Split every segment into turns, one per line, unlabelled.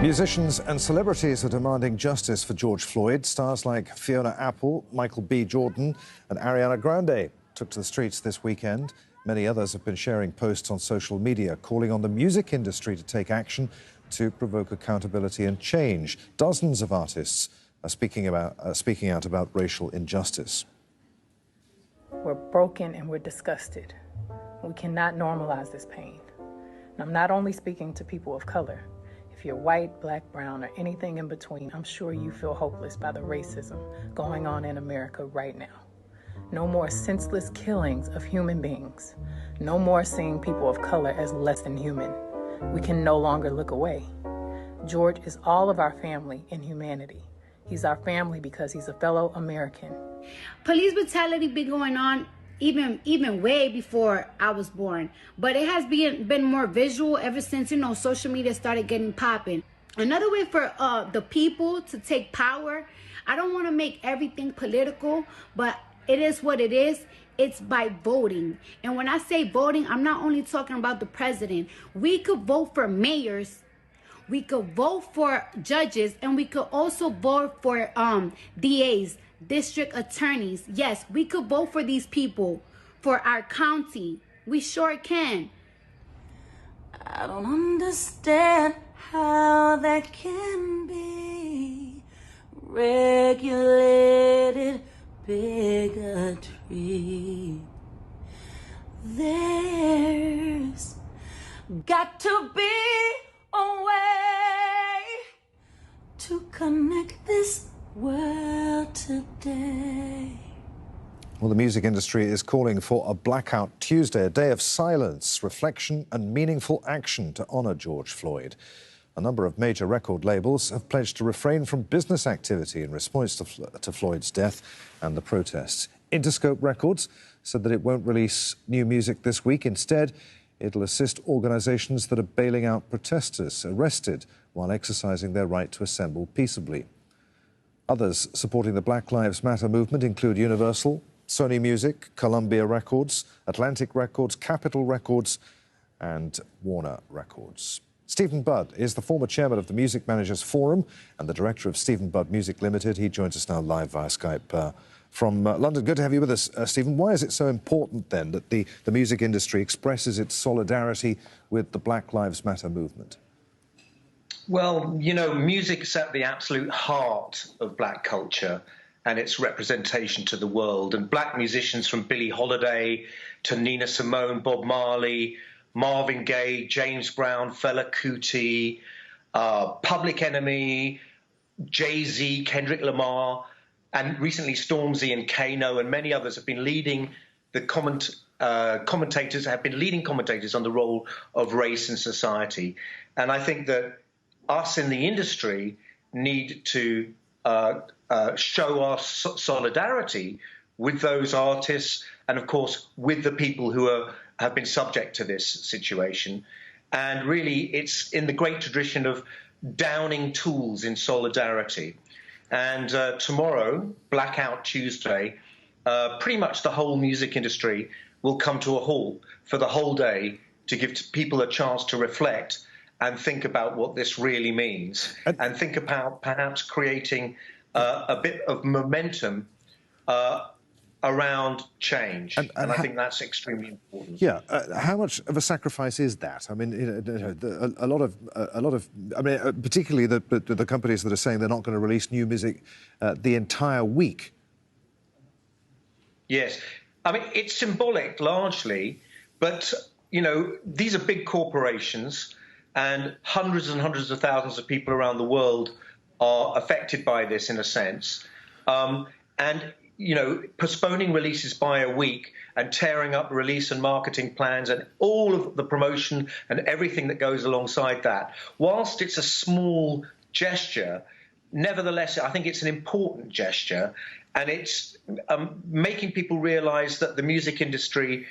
Musicians and celebrities are demanding justice for George Floyd. Stars like Fiona Apple, Michael B. Jordan and Ariana Grande took to the streets this weekend. Many others have been sharing posts on social media calling on the music industry to take action to provoke accountability and change. Dozens of artists are speaking out about racial injustice.
We're broken and we're disgusted. We cannot normalize this pain. And I'm not only speaking to people of color. If you're white, black, brown, or anything in between, I'm sure you feel hopeless by the racism going on in America right now. No more senseless killings of human beings. No more seeing people of color as less than human. We can no longer look away. George is all of our family in humanity. He's our family because he's a fellow American.
Police brutality been going on even way before I was born, but it has been more visual ever since, social media started getting popping. Another way for the people to take power, I don't want to make everything political, but it is what it is. It's by voting. And when I say voting, I'm not only talking about the president. We could vote for mayors, we could vote for judges, and we could also vote for DAs, district attorneys. Yes, we could vote for these people for our county. We sure can.
I don't understand how that can be. Regulated bigotry. There's got to be a way to connect this world today.
Well, the music industry is calling for a blackout Tuesday, a day of silence, reflection and meaningful action to honour George Floyd. A number of major record labels have pledged to refrain from business activity in response to Floyd's death and the protests. Interscope Records said that it won't release new music this week. Instead, it'll assist organisations that are bailing out protesters arrested while exercising their right to assemble peaceably. Others supporting the Black Lives Matter movement include Universal, Sony Music, Columbia Records, Atlantic Records, Capitol Records and Warner Records. Stephen Budd is the former chairman of the Music Managers Forum and the director of Stephen Budd Music Limited. He joins us now live via Skype from London. Good to have you with us, Stephen. Why is it so important, then, that the music industry expresses its solidarity with the Black Lives Matter movement?
Well, music's at the absolute heart of black culture and its representation to the world. And black musicians from Billie Holiday to Nina Simone, Bob Marley, Marvin Gaye, James Brown, Fela Kuti, Public Enemy, Jay-Z, Kendrick Lamar, and recently Stormzy and Kano and many others have been leading the commentators on the role of race in society. And I think that us in the industry need to show our solidarity with those artists and, of course, with the people who have been subject to this situation. And really, it's in the great tradition of downing tools in solidarity. And tomorrow, Blackout Tuesday, pretty much the whole music industry will come to a halt for the whole day to give people a chance to reflect and think about what this really means, and think about perhaps creating a bit of momentum around change. And I think that's extremely important.
Yeah. How much of a sacrifice is that? I mean, a lot of, particularly the companies that are saying they're not going to release new music the entire week.
Yes. I mean, it's symbolic largely, but, these are big corporations and hundreds of thousands of people around the world are affected by this in a sense. Postponing releases by a week and tearing up release and marketing plans and all of the promotion and everything that goes alongside that, whilst it's a small gesture, nevertheless, I think it's an important gesture, and it's making people realize that the music industry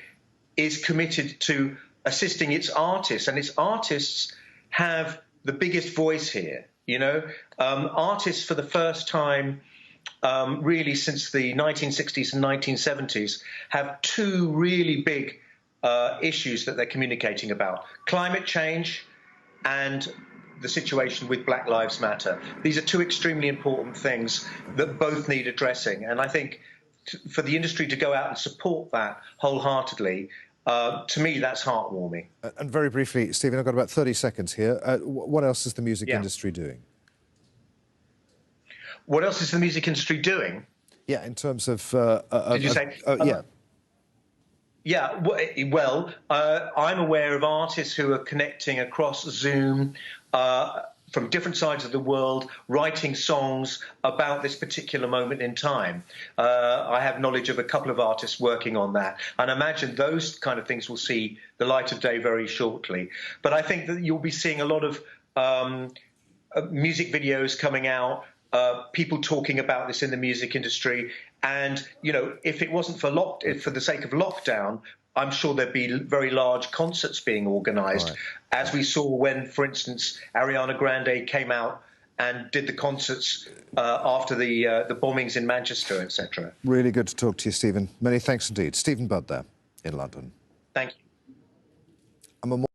is committed to assisting its artists, and its artists have the biggest voice here. Artists for the first time really since the 1960s and 1970s have two really big issues that they're communicating about: climate change and the situation with Black Lives Matter. These are two extremely important things that both need addressing. And I think for the industry to go out and support that wholeheartedly, to me, that's heartwarming.
And very briefly, Stephen, I've got about 30 seconds here. What else is the music industry doing?
What else is the music industry doing?
Yeah, in terms of...
Did you say?
Yeah.
Yeah, well, I'm aware of artists who are connecting across Zoom from different sides of the world, writing songs about this particular moment in time. I have knowledge of a couple of artists working on that, and I imagine those kind of things will see the light of day very shortly. But I think that you'll be seeing a lot of music videos coming out, people talking about this in the music industry. And, you know, if it wasn't for the sake of lockdown, I'm sure there'd be very large concerts being organised, as we saw when, for instance, Ariana Grande came out and did the concerts after the bombings in Manchester, etc.
Really good to talk to you, Stephen. Many thanks indeed. Stephen Budd there in London.
Thank you.